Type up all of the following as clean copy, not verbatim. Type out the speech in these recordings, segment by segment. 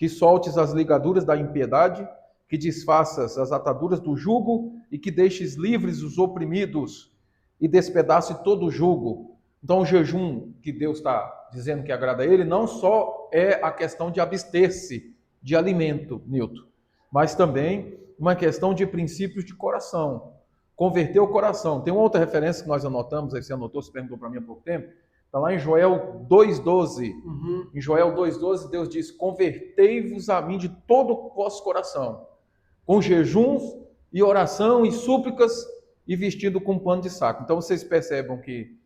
que soltes as ligaduras da impiedade, que desfaças as ataduras do jugo e que deixes livres os oprimidos e despedace todo o jugo. Então o jejum que Deus está dizendo que agrada a ele não só é a questão de abster-se de alimento, Nilton, mas também uma questão de princípios de coração. Converter o coração. Tem uma outra referência que nós anotamos, aí você anotou, você perguntou para mim há pouco tempo, está lá em Joel 2,12. Em Joel 2,12, Deus diz: convertei-vos a mim de todo o vosso coração, com jejuns e oração e súplicas e vestido com pano de saco. Então vocês percebam que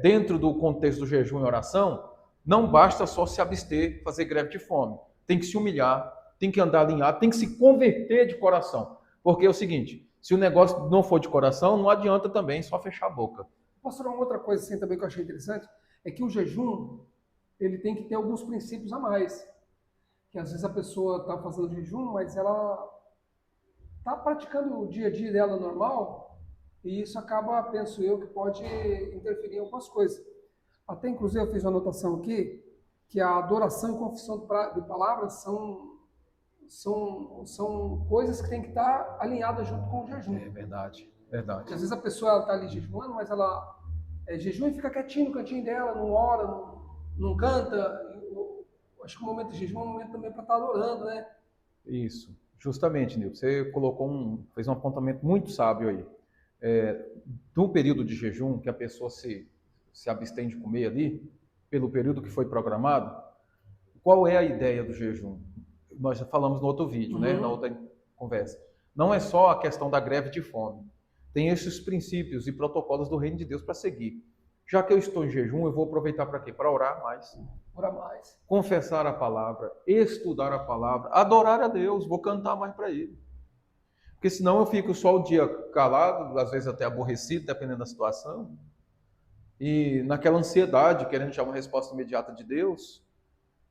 dentro do contexto do jejum e oração, não basta só se abster, fazer greve de fome. Tem que se humilhar, tem que andar alinhado, tem que se converter de coração. Porque é o seguinte, se o negócio não for de coração, não adianta também só fechar a boca. Pastor, uma outra coisa assim também que eu achei interessante é que o jejum, ele tem que ter alguns princípios a mais. Que às vezes a pessoa está fazendo jejum, mas ela está praticando o dia a dia dela normal, e isso acaba, penso eu, que pode interferir em algumas coisas. Até inclusive eu fiz uma anotação aqui, que a adoração e confissão de palavras são coisas que tem que estar alinhadas junto com o jejum. É verdade, verdade. Porque às vezes a pessoa está ali jejuando, mas ela jejum e fica quietinho no cantinho dela, não ora, não canta. Eu acho que o momento de jejum é um momento também para estar adorando, né? Isso, justamente, Nilton. Você fez um apontamento muito sábio aí. No período de jejum, que a pessoa se abstém de comer ali, pelo período que foi programado, qual é a ideia do jejum? Nós já falamos no outro vídeo, né? Na outra conversa. Não é só a questão da greve de fome. Tem esses princípios e protocolos do reino de Deus para seguir. Já que eu estou em jejum, eu vou aproveitar para quê? Para orar mais. Orar mais. Confessar a palavra, estudar a palavra, adorar a Deus, vou cantar mais para Ele. Porque senão eu fico só o dia calado, às vezes até aborrecido, dependendo da situação, e naquela ansiedade, querendo já uma resposta imediata de Deus,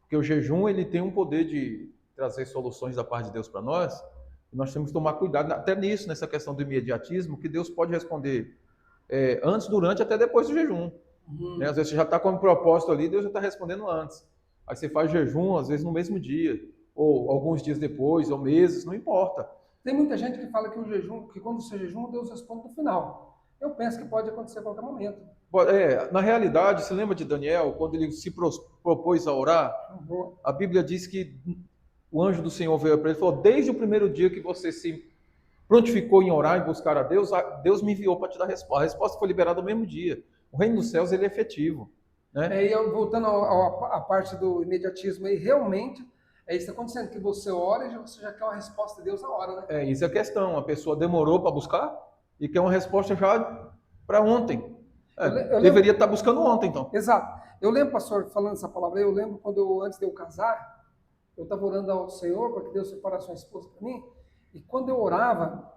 porque o jejum ele tem um poder de trazer soluções da parte de Deus para nós, e nós temos que tomar cuidado até nisso, nessa questão do imediatismo, que Deus pode responder antes, durante, até depois do jejum. Às vezes você já está com um propósito ali, Deus já está respondendo antes. Aí você faz jejum, às vezes no mesmo dia, ou alguns dias depois, ou meses, não importa. Tem muita gente que fala que o jejum, que quando você jejum, Deus responde no final. Eu penso que pode acontecer a qualquer momento. Na realidade, você lembra de Daniel, quando ele se propôs a orar? A Bíblia diz que o anjo do Senhor veio para ele e falou: desde o primeiro dia que você se prontificou em orar e buscar a Deus, Deus me enviou para te dar a resposta. A resposta foi liberada no mesmo dia. O reino dos céus ele é efetivo. Né? E voltando à parte do imediatismo, aí realmente isso está acontecendo, que você ora e você já quer uma resposta de Deus na hora, né? Isso é a questão. A pessoa demorou para buscar e quer uma resposta já para ontem. Deveria estar buscando ontem, então. Exato. Eu lembro, pastor, falando essa palavra, eu lembro quando antes de eu casar, eu estava orando ao Senhor para que Deus separasse uma esposa para mim, e quando eu orava,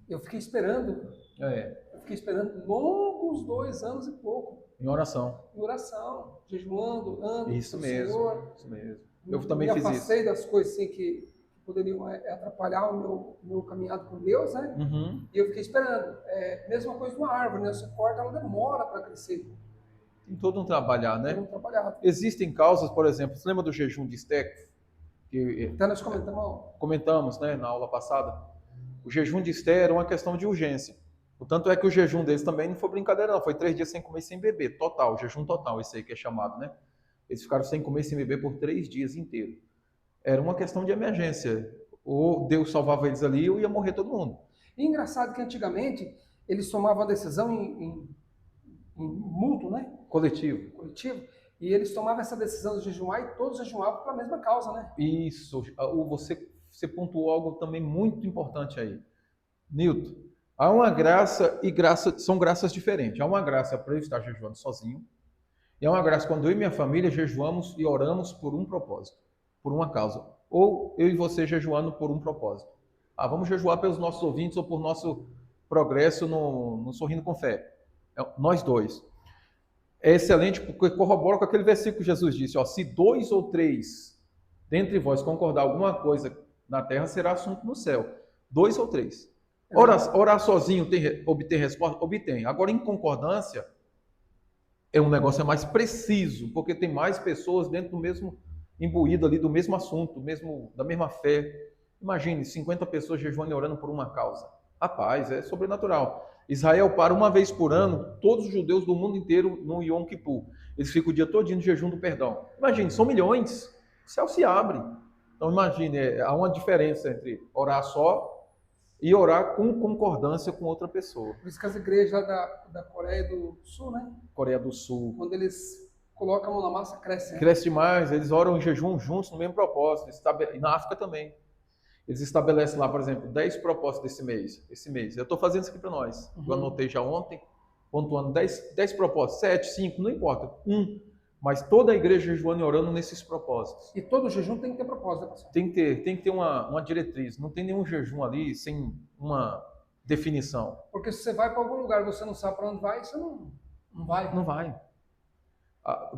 eu fiquei esperando. Eu fiquei esperando longos 2 anos e pouco. Em oração. Em oração, jejuando, orando. Isso mesmo. Senhor. Isso mesmo. Eu também fiz isso. Me afastei das coisas assim que poderiam atrapalhar o meu caminhado com Deus, né? E eu fiquei esperando. Mesma coisa de uma árvore, né? Você corta, ela demora para crescer. Tem todo um trabalhar, né? Todo um trabalhar. Existem causas, por exemplo, você lembra do jejum de Esther? Até nós comentamos, né, na aula passada. O jejum de Esther era uma questão de urgência. O tanto é que o jejum deles também não foi brincadeira, não. Foi 3 dias sem comer e sem beber. Total, jejum total, esse aí que é chamado, né? Eles ficaram sem comer e sem beber por 3 dias inteiros. Era uma questão de emergência. Ou Deus salvava eles ali ou ia morrer todo mundo. E engraçado que antigamente eles tomavam a decisão em mútuo, né? Coletivo. E eles tomavam essa decisão de jejuar e todos jejuavam para a mesma causa, né? Isso. Você pontuou algo também muito importante aí. Nilton, há uma graça e graça, são graças diferentes. Há uma graça para eu estar jejuando sozinho. E há uma graça quando eu e minha família jejuamos e oramos por um propósito, por uma causa. Ou eu e você jejuando por um propósito. Vamos jejuar pelos nossos ouvintes ou por nosso progresso no Sorrindo com Fé. Nós dois. É excelente porque corrobora com aquele versículo que Jesus disse, se 2 ou 3 dentre vós concordar alguma coisa na terra, será assunto no céu. 2 ou 3. Orar sozinho obter resposta? Obtém. Agora, em concordância, um negócio mais preciso, porque tem mais pessoas dentro do mesmo imbuído ali do mesmo assunto, da mesma fé. Imagine, 50 pessoas jejuando e orando por uma causa. Rapaz, é sobrenatural. Israel para uma vez por ano, todos os judeus do mundo inteiro no Yom Kippur. Eles ficam o dia todo no jejum do perdão. Imagine, são milhões. O céu se abre. Então imagine, há uma diferença entre orar só e orar com concordância com outra pessoa. Por isso que as igrejas lá da Coreia do Sul, né? Coreia do Sul. Quando eles colocam a mão na massa, cresce. Né? Cresce demais, eles oram em jejum juntos no mesmo propósito. E na África também. Eles estabelecem lá, por exemplo, 10 propósitos esse mês. Eu estou fazendo isso aqui para nós. Eu anotei já ontem, pontuando 10 propósitos, 7, 5, não importa, 1. Mas toda a igreja jejuando e orando nesses propósitos. E todo jejum tem que ter propósito, né, pastor? Tem que ter uma diretriz. Não tem nenhum jejum ali sem uma definição. Porque se você vai para algum lugar e você não sabe para onde vai, você não vai. Não vai.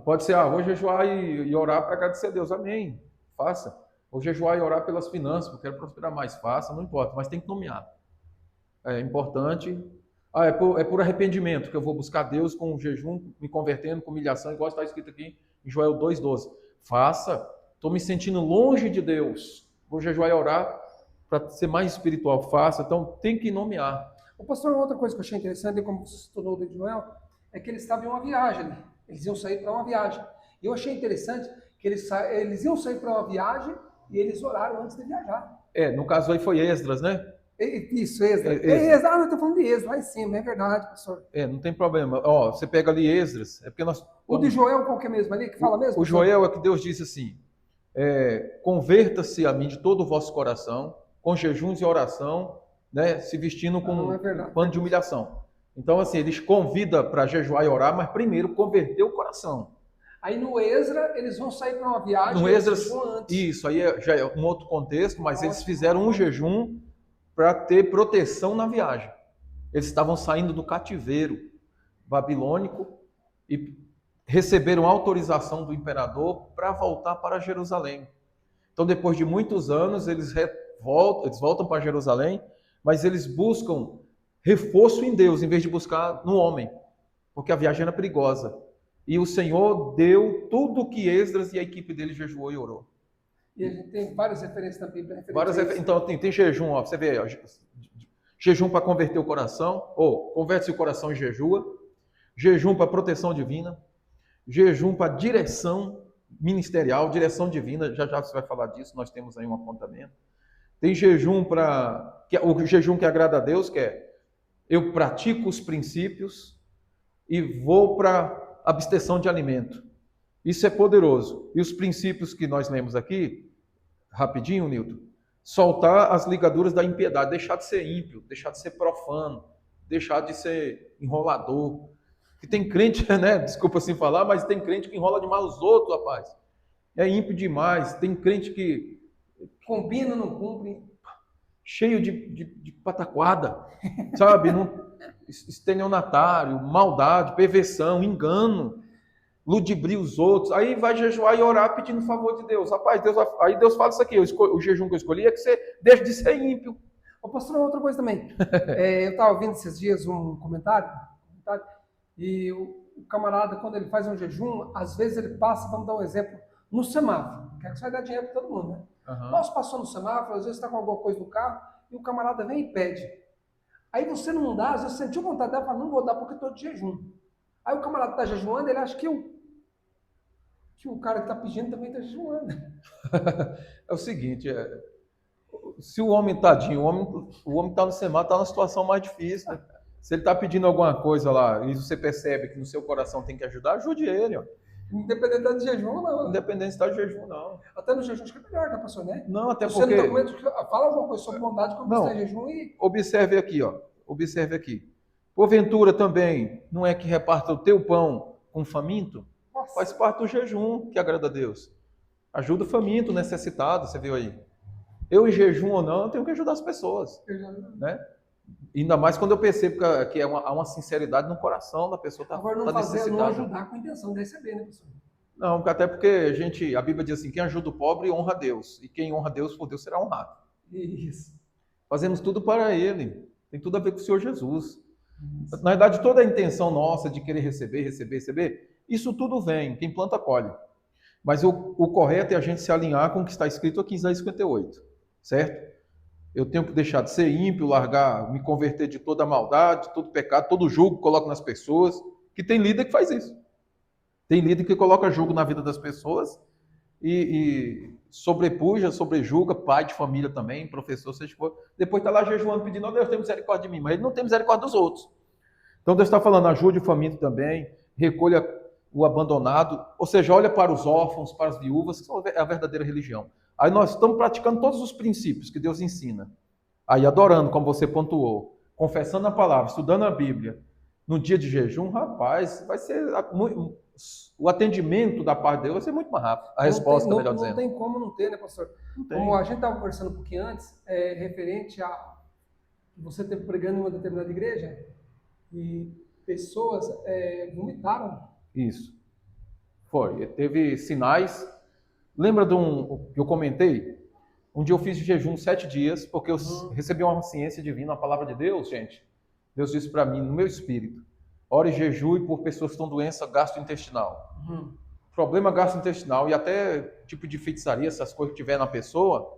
Pode ser, vou jejuar e orar para agradecer a Deus. Amém. Faça. Vou jejuar e orar pelas finanças, porque eu quero prosperar mais. Faça, não importa, mas tem que nomear. É importante. É por arrependimento que eu vou buscar Deus com o jejum, me convertendo, com humilhação, igual está escrito aqui em Joel 2,12. Faça. Estou me sentindo longe de Deus. Vou jejuar e orar para ser mais espiritual. Faça. Então, tem que nomear. O pastor, outra coisa que eu achei interessante, como você estudou de Joel, é que eles estavam em uma viagem. Né? Eles iam sair para uma viagem. E eu achei interessante que eles iam sair para uma viagem e eles oraram antes de viajar. No caso aí foi Esdras, né? Isso, Esdras. Não estou falando de Esdras, lá em cima, é verdade, pastor. Não tem problema. Você pega ali Esdras, é porque nós... O de Joel, qual que é mesmo ali, que fala mesmo? O Joel é que Deus disse assim, converta-se a mim de todo o vosso coração, com jejuns e oração, né, se vestindo com pano de humilhação. Então, assim, eles convidam para jejuar e orar, mas primeiro converter o coração. Aí no Esdras, eles vão sair para uma viagem. No Esdras, isso, aí já é um outro contexto, mas eles fizeram um jejum para ter proteção na viagem. Eles estavam saindo do cativeiro babilônico e receberam autorização do imperador para voltar para Jerusalém. Então, depois de muitos anos, eles voltam para Jerusalém, mas eles buscam reforço em Deus, em vez de buscar no homem, porque a viagem era perigosa. E o Senhor deu tudo o que Esdras e a equipe dele jejuou e orou. E a gente tem várias referências na Bíblia. Então, tem jejum, você vê, jejum para converter o coração, converte-se o coração e jejua, jejum para proteção divina, jejum para direção ministerial, direção divina, já você vai falar disso, nós temos aí um apontamento. Tem jejum o jejum que agrada a Deus, que é eu pratico os princípios e vou para abstenção de alimento. Isso é poderoso. E os princípios que nós lemos aqui, rapidinho, Nilton, soltar as ligaduras da impiedade, deixar de ser ímpio, deixar de ser profano, deixar de ser enrolador. Que tem crente, né? Desculpa assim falar, mas tem crente que enrola demais os outros, rapaz. É ímpio demais. Tem crente que combina, não cumpre. Cheio de pataquada, sabe? Estelionatário, maldade, perversão, engano, ludibria os outros. Aí vai jejuar e orar pedindo favor de Deus. Rapaz, aí Deus fala isso aqui, o jejum que eu escolhi é que você deixe de ser ímpio. Pastor, outra coisa também. Eu estava ouvindo esses dias um comentário e o camarada, quando ele faz um jejum, às vezes ele passa, vamos dar um exemplo, no semáforo. Quer que você vai dar dinheiro para todo mundo, né? Nós passamos no semáforo, às vezes está com alguma coisa no carro e o camarada vem e pede. Aí você não dá, às vezes você sentiu vontade dela e fala, não vou dar porque estou de jejum. Aí o camarada está jejuando, ele acha que o cara que está pedindo também está jejuando. É o seguinte, se o homem tadinho, o homem está no semáforo, está numa situação mais difícil, né? Se ele está pedindo alguma coisa lá e você percebe que no seu coração tem que ajudar, ajude ele, ó. Independente de jejum, não. Independente de estar de jejum, não. Até no jejum acho que é melhor, tá, pastor, né? Não, até você porque... no documento fala alguma coisa sobre bondade quando você está em jejum e... Observe aqui, ó. Observe aqui. Porventura também, não é que reparta o teu pão com faminto? Nossa. Faz parte do jejum que agrada a Deus. Ajuda o faminto, necessitado, você viu aí. Eu em jejum ou não, eu tenho que ajudar as pessoas. Né? Ainda mais quando eu percebo que há uma sinceridade no coração da pessoa. Agora não fazer, não ajudar com a intenção de receber, né, pessoal? Não, até porque a Bíblia diz assim, quem ajuda o pobre honra a Deus. E quem honra a Deus, por Deus será honrado. Isso. Fazemos tudo para Ele. Tem tudo a ver com o Senhor Jesus. Isso. Na verdade, toda a intenção nossa de querer receber, isso tudo vem. Quem planta, colhe. Mas o correto é a gente se alinhar com o que está escrito aqui em Isaías 58, certo? Eu tenho que deixar de ser ímpio, largar, me converter de toda maldade, todo pecado, todo julgo que coloco nas pessoas, que tem líder que faz isso. Tem líder que coloca julgo na vida das pessoas e sobrepuja, sobrejulga, pai de família também, professor, seja for. Depois está lá jejuando, pedindo, oh, Deus, tem misericórdia de mim, mas ele não tem misericórdia dos outros. Então Deus está falando, ajude o faminto também, recolha o abandonado, ou seja, olha para os órfãos, para as viúvas, que são a verdadeira religião. Aí nós estamos praticando todos os princípios que Deus ensina. Aí adorando, como você pontuou, confessando a palavra, estudando a Bíblia, no dia de jejum, rapaz, vai ser o atendimento da parte de Deus vai ser muito mais rápido. A resposta, melhor dizendo. Não tem como não ter, né, pastor? Como a gente estava conversando um pouquinho antes, referente a você ter pregando em uma determinada igreja e pessoas vomitaram. Isso. Foi. Teve sinais. Lembra de que eu comentei? Um dia eu fiz de jejum 7 dias, porque eu recebi uma ciência divina, a palavra de Deus, gente. Deus disse para mim, no meu espírito, ore e jejue por pessoas que estão com doença gastrointestinal. Problema gastrointestinal e até tipo de feitiçaria, essas coisas que tiver na pessoa,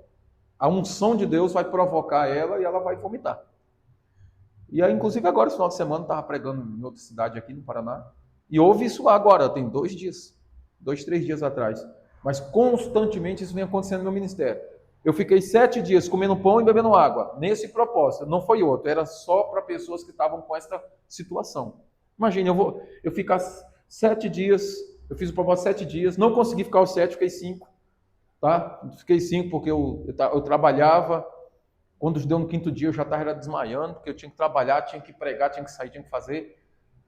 a unção de Deus vai provocar ela e ela vai vomitar. E aí, inclusive agora, esse final de semana, eu estava pregando em outra cidade aqui no Paraná, e houve isso lá agora, tem 2 dias, 2, 3 dias atrás. Mas constantemente isso vem acontecendo no meu ministério. Eu fiquei 7 dias comendo pão e bebendo água, nesse propósito, não foi outro, era só para pessoas que estavam com essa situação. Imagina, eu ficar 7 dias, eu fiz o propósito 7 dias, não consegui ficar os 7, fiquei 5, tá? Fiquei 5 porque eu trabalhava, quando deu no 5º dia eu já estava desmaiando, porque eu tinha que trabalhar, tinha que pregar, tinha que sair, tinha que fazer,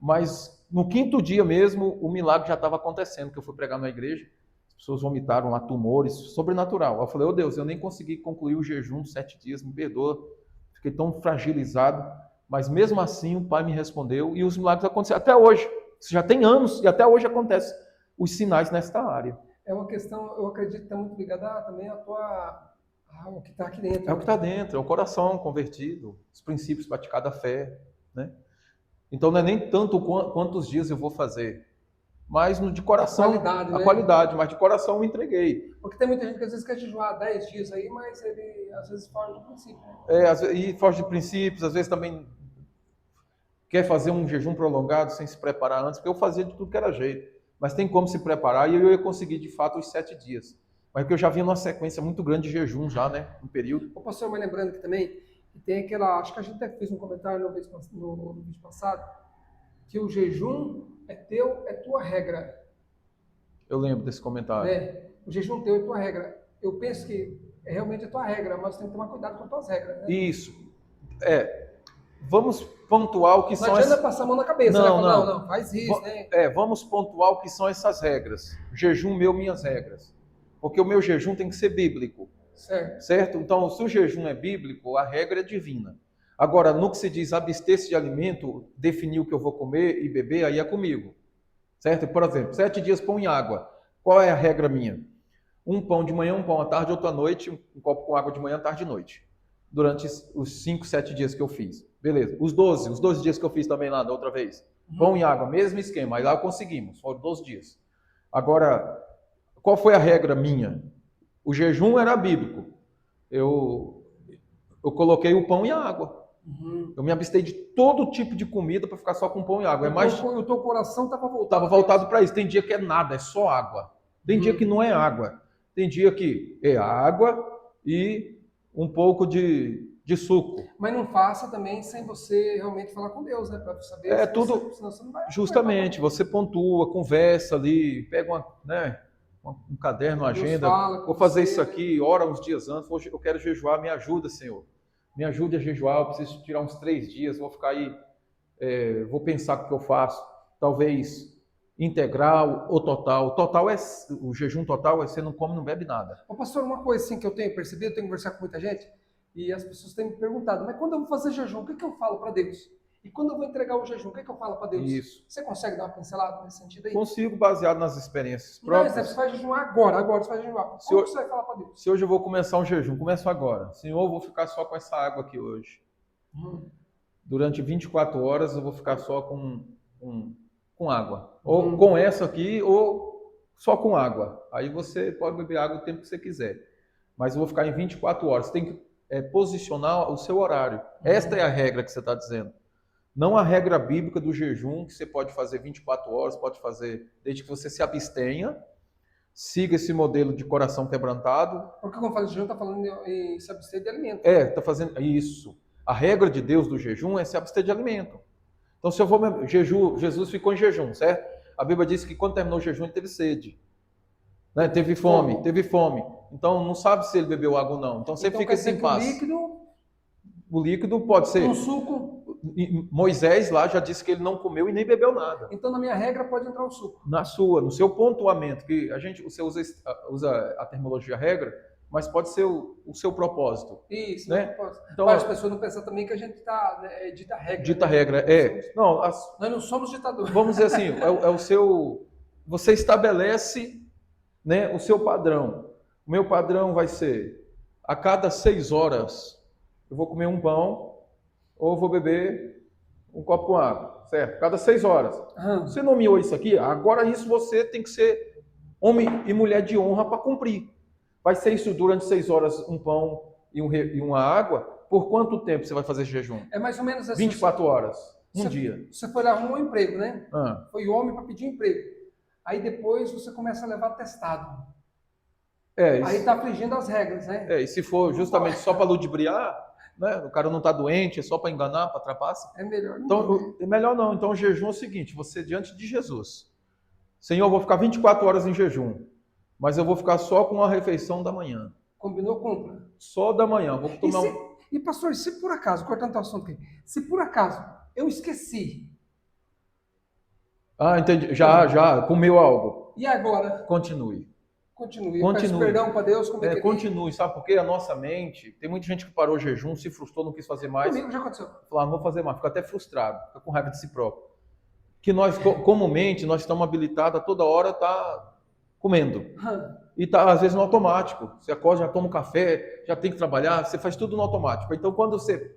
mas no 5º dia mesmo o milagre já estava acontecendo, que eu fui pregar na igreja, as pessoas vomitaram lá tumores, sobrenatural. Eu falei, Deus, eu nem consegui concluir o jejum 7 dias, me perdoa, fiquei tão fragilizado, mas mesmo assim o Pai me respondeu e os milagres aconteceram até hoje. Isso já tem anos e até hoje acontece os sinais nesta área. É uma questão, eu acredito que está muito ligada também à o que está aqui dentro. É o que está dentro, é o coração convertido, os princípios praticados da fé, né? Então não é nem tanto quantos dias eu vou fazer, mas de coração, a qualidade, mas de coração eu me entreguei. Porque tem muita gente que às vezes quer jejuar 10 dias aí, mas ele às vezes foge do princípio. Né? E foge de princípios, às vezes também quer fazer um jejum prolongado sem se preparar antes, porque eu fazia de tudo que era jeito. Mas tem como se preparar e eu ia conseguir de fato os 7 dias. Mas porque eu já vinha numa sequência muito grande de jejum já, né? Um período. Ô, pastor, mas lembrando que também tem aquela, acho que a gente até fez um comentário no vídeo passado, que o jejum é tua regra. Eu lembro desse comentário. Né? O jejum teu é tua regra. Eu penso que realmente é tua regra, mas tem que tomar cuidado com as tuas regras. Né? Isso. Vamos pontuar o que são... Não adianta passar a mão na cabeça. Não, faz isso. Né? Vamos pontuar o que são essas regras. Jejum meu, minhas regras. Porque o meu jejum tem que ser bíblico. Certo? Então, se o jejum é bíblico, a regra é divina. Agora, no que se diz abster-se de alimento, definir o que eu vou comer e beber, aí é comigo. Certo? Por exemplo, 7 dias pão e água. Qual é a regra minha? Um pão de manhã, um pão à tarde, outro à noite, um copo com água de manhã, tarde e noite. Durante os 5, 7 dias que eu fiz. Beleza. Os 12 dias que eu fiz também lá da outra vez. Pão e água, mesmo esquema. Aí lá conseguimos. Foram 12 dias. Agora, qual foi a regra minha? O jejum era bíblico. Eu coloquei o pão e a água. Eu me abstei de todo tipo de comida para ficar só com pão e água. O teu coração estava voltado. Estava voltado para isso. Tem dia que é nada, é só água. Tem dia que não é água. Tem dia que é água e um pouco de suco. Mas não faça também sem você realmente falar com Deus, né? Para saber tudo. Senão você não vai. Justamente, você pontua, conversa ali, pega um caderno, uma agenda. Vou fazer isso aqui, ora uns dias antes. Hoje eu quero jejuar, me ajuda, Senhor. Me ajude a jejuar, eu preciso tirar uns 3 dias, vou ficar aí, vou pensar o que eu faço. Talvez integral ou total. O jejum total é você não come, não bebe nada. Ô, pastor, uma coisa assim que eu tenho percebido, eu tenho conversado com muita gente, e as pessoas têm me perguntado, mas quando eu vou fazer jejum, o que eu falo para Deus? E quando eu vou entregar o jejum, o que eu falo para Deus? Isso. Você consegue dar uma pincelada nesse sentido aí? Consigo, baseado nas experiências próprias. Não, você vai jejuar agora você vai jejuar. Como você vai falar para Deus? Se hoje eu vou começar um jejum, começo agora. Senhor, eu vou ficar só com essa água aqui hoje. Durante 24 horas eu vou ficar só com água. Ou com essa aqui, ou só com água. Aí você pode beber água o tempo que você quiser. Mas eu vou ficar em 24 horas. Você tem que posicionar o seu horário. Esta é a regra que você está dizendo. Não a regra bíblica do jejum, que você pode fazer 24 horas, pode fazer desde que você se abstenha, siga esse modelo de coração quebrantado. Porque quando fala de jejum, está falando em se abster de alimento. Está fazendo isso. A regra de Deus do jejum é se abster de alimento. Então, se eu for Jesus ficou em jejum, certo? A Bíblia diz que quando terminou o jejum, ele teve sede. Né? Teve fome. Então, não sabe se ele bebeu água ou não. Então, você fica sem paz. O líquido pode ser. Um suco. Moisés lá já disse que ele não comeu e nem bebeu nada. Então, na minha regra, pode entrar o suco. No seu pontuamento, que você usa a terminologia regra, mas pode ser o seu propósito. Isso, né? Propósito. Então, as pessoas não pensam também que a gente dita regra. Dita regra, Não, nós não somos ditadores. Vamos dizer assim, é o seu... Você estabelece, né, o seu padrão. O meu padrão vai ser, a cada 6 horas, eu vou comer um pão, ou vou beber um copo com água, certo? Cada 6 horas. Você nomeou isso aqui, agora isso você tem que ser homem e mulher de honra para cumprir. Vai ser isso durante 6 horas, um pão e uma água? Por quanto tempo você vai fazer esse jejum? É mais ou menos assim. 24 horas, um dia. Você foi lá, arrumou um emprego, né? Foi homem para pedir emprego. Aí depois você começa a levar testado. Aí está afligindo as regras, né? E se for justamente só para ludibriar, né? O cara não está doente, é só para enganar, para trapaça. É melhor não. Então, é melhor não. Então o jejum é o seguinte, você diante de Jesus. Senhor, eu vou ficar 24 horas em jejum, mas eu vou ficar só com a refeição da manhã. Combinou, compra. Só da manhã. Vou tomar E pastor, se por acaso, cortando o assunto aqui, se por acaso eu esqueci. Entendi. Já comeu algo. E agora? Continue. Eu peço perdão para Deus. Continue, sabe por quê? A nossa mente, tem muita gente que parou o jejum, se frustrou, não quis fazer mais. Comigo já aconteceu. Falou, não vou fazer mais, fica até frustrado, fica com raiva de si próprio. Que nós, comumente, nós estamos habilitados a toda hora tá comendo. E tá, às vezes, no automático. Você acorda, já toma um café, já tem que trabalhar, você faz tudo no automático. Então, quando você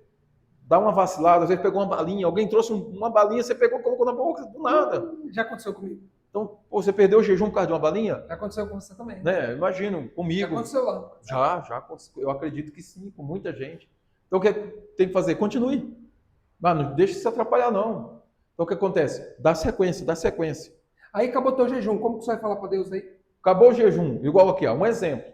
dá uma vacilada, às vezes pegou uma balinha, alguém trouxe uma balinha, você pegou, colocou na boca, do nada. Já aconteceu comigo. Então, você perdeu o jejum por causa de uma balinha? Já aconteceu com você também. Né? Imagino, comigo. Já aconteceu lá. Já, eu acredito que sim, com muita gente. Então, o que tem que fazer? Continue. Não deixe se atrapalhar, não. Então, o que acontece? Dá sequência. Aí acabou o teu jejum, como que você vai falar para Deus aí? Acabou o jejum, igual aqui, um exemplo.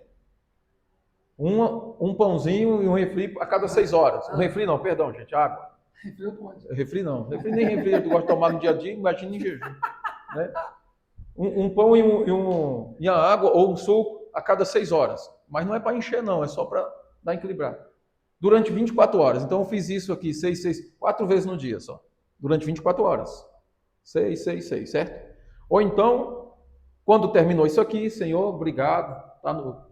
Um pãozinho e um refri a cada 6 horas. Um refri não, perdão, gente, água. Refri não pode. Refri não. Refri nem refri eu gosto de tomar no dia a dia, imagina em jejum. Né? Um pão e a água ou um suco a cada 6 horas. Mas não é para encher, não, é só para dar equilibrar. Durante 24 horas. Então eu fiz isso aqui 4 vezes no dia só. Durante 24 horas. 6, certo? Ou então, quando terminou isso aqui, Senhor, obrigado,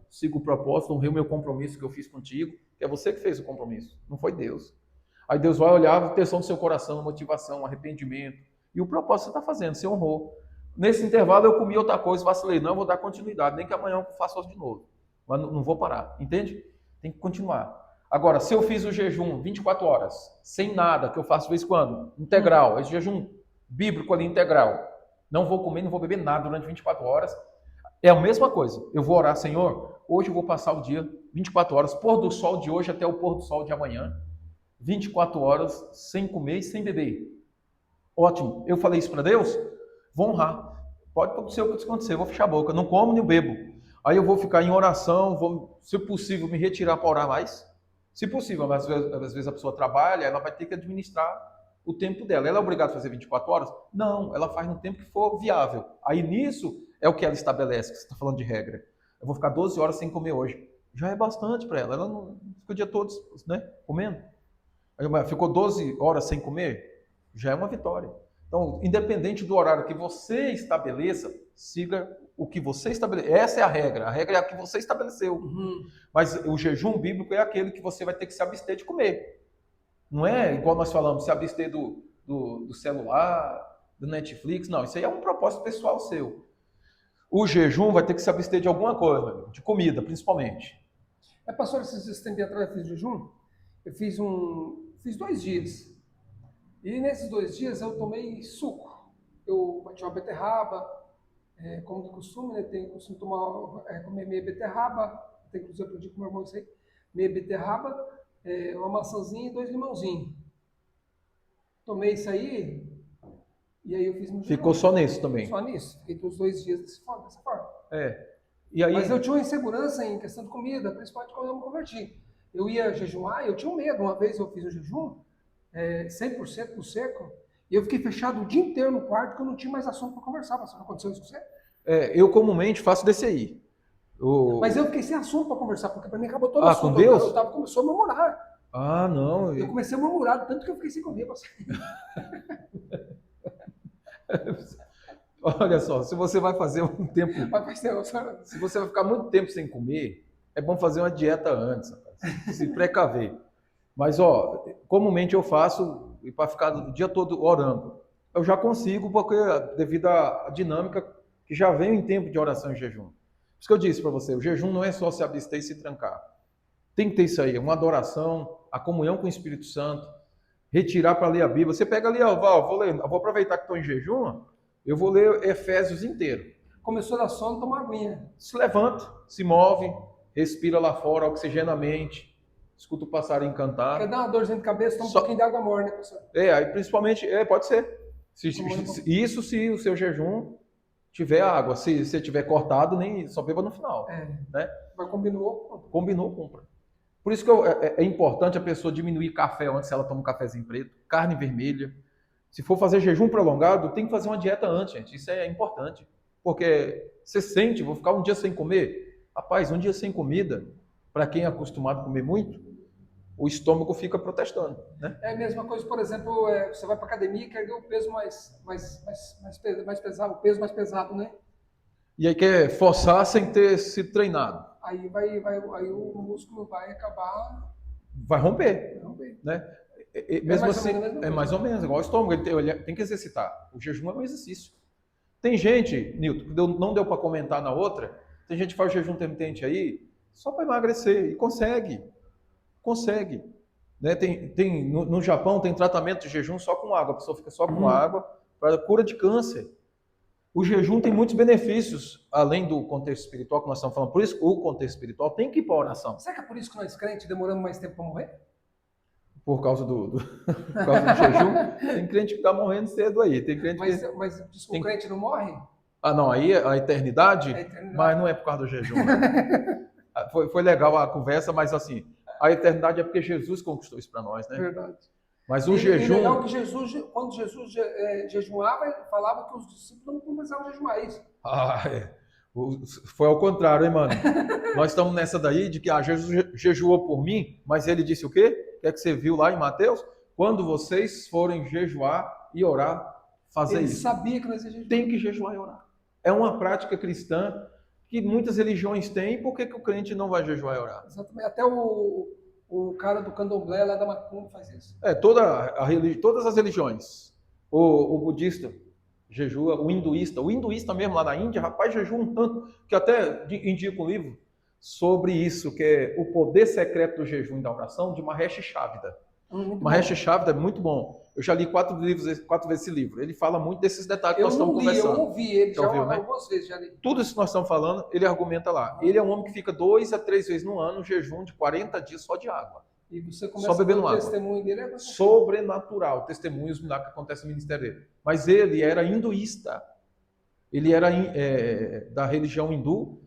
sigo o propósito, honrei o meu compromisso que eu fiz contigo, que é você que fez o compromisso, não foi Deus. Aí Deus vai olhar a intenção do seu coração, motivação, arrependimento, e o propósito que você está fazendo, você honrou. Nesse intervalo eu comi outra coisa, vacilei, não, eu vou dar continuidade, nem que amanhã eu faça de novo, mas não vou parar, entende? Tem que continuar. Agora, se eu fiz o jejum 24 horas, sem nada, que eu faço de vez em quando, integral, esse jejum bíblico ali integral, não vou comer, não vou beber nada durante 24 horas, é a mesma coisa. Eu vou orar, Senhor, hoje eu vou passar o dia 24 horas, pôr do sol de hoje até o pôr do sol de amanhã, 24 horas sem comer e sem beber. Ótimo. Eu falei isso para Deus? Vou honrar. Pode acontecer o que acontecer, eu vou fechar a boca, não como nem bebo. Aí eu vou ficar em oração, vou, se possível, me retirar para orar mais. Se possível, mas às vezes a pessoa trabalha, ela vai ter que administrar o tempo dela. Ela é obrigada a fazer 24 horas? Não, ela faz no tempo que for viável. Aí nisso é o que ela estabelece, que você está falando de regra. Eu vou ficar 12 horas sem comer hoje. Já é bastante para ela. Ela não fica o dia todo, né, comendo. Aí, ficou 12 horas sem comer? Já é uma vitória. Então, independente do horário que você estabeleça, siga o que você estabeleceu. Essa é a regra é a que você estabeleceu. Mas o jejum bíblico é aquele que você vai ter que se abster de comer. Não é igual nós falamos, se abster do celular, do Netflix. Não, isso aí é um propósito pessoal seu. O jejum vai ter que se abster de alguma coisa, de comida, principalmente. Pastor, esses tempos atrás eu fiz jejum, eu fiz 2 dias. E nesses 2 dias eu tomei suco. Eu bati uma beterraba, como de costume, né? Tenho o costume de comer meia beterraba, inclusive aprendi com o meu irmão isso aí, meia beterraba, uma maçãzinha e 2 limãozinhos. Tomei isso aí, e aí eu fiz meu Ficou jejum. só nisso também. Só nisso. Fiquei os 2 dias dessa forma. E aí, Mas eu tinha uma insegurança em questão de comida, principalmente quando eu me converti. Eu ia jejuar, eu tinha um medo. Uma vez eu fiz um jejum, 100% no seco, e eu fiquei fechado o dia inteiro no quarto, porque eu não tinha mais assunto para conversar. Não aconteceu isso com você? eu comumente faço desse aí. Mas eu fiquei sem assunto para conversar, porque para mim acabou todo o assunto. Com Deus? Começou a murmurar. Não. Eu comecei a murmurar, tanto que eu fiquei sem comer. Olha só, se você vai fazer um tempo... Mas, se você vai ficar muito tempo sem comer, é bom fazer uma dieta antes, rapaz, se precaver. Mas, comumente eu faço para ficar o dia todo orando. Eu já consigo, porque devido à dinâmica que já vem em tempo de oração e jejum. Por isso que eu disse para você, o jejum não é só se abster e se trancar. Tem que ter isso aí, uma adoração, a comunhão com o Espírito Santo, retirar para ler a Bíblia. Você pega ali, vou aproveitar que estou em jejum, eu vou ler Efésios inteiro. Começou a dar sono, toma uma aguinha. Se levanta, se move, respira lá fora, oxigena a mente, escuta o passarinho cantar. Quer dar uma dorzinha de cabeça, toma um pouquinho de água morna, né, professor? Aí principalmente, pode ser. Isso se o seu jejum tiver água. Se você tiver cortado, nem só beba no final. Né? Mas combinou? Combinou, compra. Por isso que é importante a pessoa diminuir café antes, se ela toma um cafezinho preto, carne vermelha. Se for fazer jejum prolongado, tem que fazer uma dieta antes, gente. Isso é importante. Porque você sente, vou ficar um dia sem comer. Rapaz, um dia sem comida, para quem é acostumado a comer muito, o estômago fica protestando. Né? É a mesma coisa, por exemplo, você vai para academia e quer ver o peso mais pesado, o peso mais pesado, né? E aí quer forçar sem ter sido treinado. Aí o músculo vai acabar... Vai romper. Né? Mesmo assim, mais ou menos, igual o estômago, ele tem que exercitar. O jejum é um exercício. Tem gente, Nilton, não deu para comentar na outra, tem gente que faz jejum intermitente aí só para emagrecer e consegue. Né? No Japão tem tratamento de jejum só com água, a pessoa fica só com água para cura de câncer. O jejum tem muitos benefícios, além do contexto espiritual que nós estamos falando. Por isso, o contexto espiritual tem que ir para a oração. Será que é por isso que nós crentes demoramos mais tempo para morrer? Por causa do jejum, tem crente que está morrendo cedo aí. Tem crente mas o crente não morre? Não, aí a eternidade, mas não é por causa do jejum. Né? Foi legal a conversa, mas assim, a eternidade é porque Jesus conquistou isso para nós, né? Verdade. Mas o jejum... legal que quando Jesus jejuava, ele falava que os discípulos não começavam a jejuar isso. Foi ao contrário, hein, mano? Nós estamos nessa daí de que Jesus jejuou por mim, mas ele disse o quê? O que é que você viu lá em Mateus? Quando vocês forem jejuar e orar, fazer isso. Ele sabia que nós ia jejuar. Tem que jejuar e orar. É uma prática cristã que muitas religiões têm, por que o crente não vai jejuar e orar? Exatamente. Até o cara do candomblé lá da Macumba faz isso. Todas as religiões. O budista jejua, o hinduísta mesmo lá na Índia, rapaz, jejua um tanto, que até indico um livro sobre isso, que é O Poder Secreto do Jejum e da Oração, de Mahesh Chavda. Mahesh Chavda é muito bom. Eu já li 4 vezes esse livro. Ele fala muito desses detalhes que nós estamos conversando. Eu ouvi ele já ouviu, né? algumas vezes. Já li. Tudo isso que nós estamos falando, ele argumenta lá. Ele é um homem que fica 2 a 3 vezes no ano, jejum de 40 dias só de água. E você começa só bebendo água. O testemunho dele sobrenatural, testemunhos, milagres que acontecem no ministério dele. Mas ele era hinduísta. Ele era da religião hindu.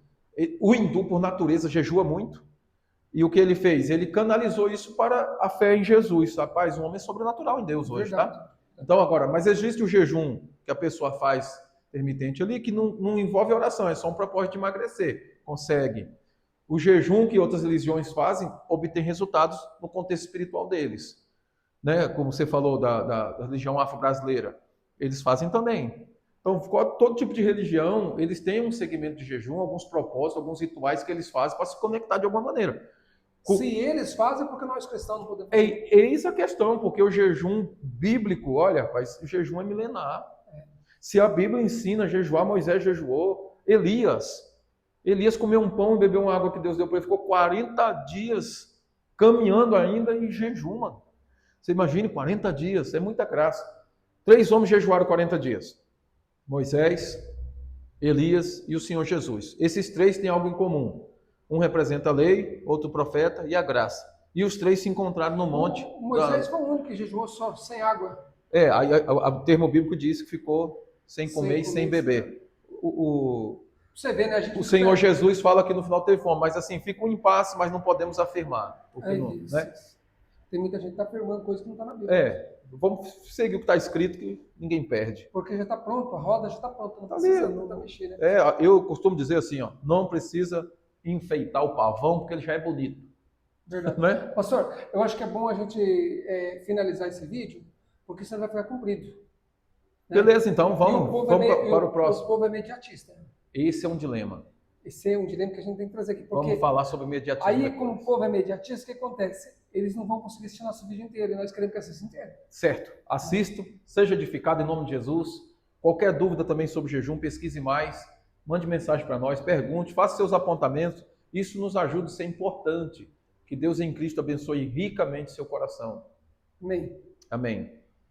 O hindu, por natureza, jejua muito. E o que ele fez? Ele canalizou isso para a fé em Jesus. Rapaz, um homem sobrenatural em Deus hoje, tá? Então, agora, mas existe o jejum que a pessoa faz intermitente ali, que não envolve oração, é só um propósito de emagrecer. Consegue. O jejum que outras religiões fazem obtém resultados no contexto espiritual deles. Né? Como você falou da religião afro-brasileira. Eles fazem também. Então, todo tipo de religião, eles têm um segmento de jejum, alguns propósitos, alguns rituais que eles fazem para se conectar de alguma maneira. Se eles fazem, porque nós cristãos não podemos fazer. Eis a questão, porque o jejum bíblico, olha, rapaz, o jejum é milenar. Se a Bíblia ensina a jejuar, Moisés jejuou, Elias comeu um pão e bebeu uma água que Deus deu para ele, ficou 40 dias caminhando ainda em jejum, mano. Você imagine, 40 dias, é muita graça. 3 homens jejuaram 40 dias. Moisés, Elias e o Senhor Jesus. Esses três têm algo em comum. Um representa a lei, outro profeta e a graça. E os três se encontraram no monte. Moisés foi o único que jejuou só, sem água. O termo bíblico diz que ficou sem comer e sem beber. Você vê, né? O Senhor Jesus fala que no final teve fome, mas assim, fica um impasse, mas não podemos afirmar. Né? Tem muita gente que está afirmando coisa que não está na Bíblia. Vamos seguir o que está escrito, que ninguém perde. Porque já está pronto, a roda já está pronta, não precisa não mexer, né? Eu costumo dizer assim, ó, não precisa enfeitar o pavão, porque ele já é bonito. Verdade. Né? Pastor, eu acho que é bom a gente finalizar esse vídeo, porque senão vai ficar comprido. Né? Beleza, então vamos para o próximo. O povo é imediatista. Esse é um dilema. Esse é um dilema que a gente tem que trazer aqui. Porque vamos falar sobre imediatismo. Aí, como o povo é imediatista, o que acontece? Eles não vão conseguir assistir nosso vídeo inteiro, e nós queremos que assista inteiro. Certo. Assista, seja edificado em nome de Jesus. Qualquer dúvida também sobre jejum, pesquise mais, mande mensagem para nós, pergunte, faça seus apontamentos. Isso nos ajuda, isso é importante. Que Deus em Cristo abençoe ricamente seu coração. Amém. Amém.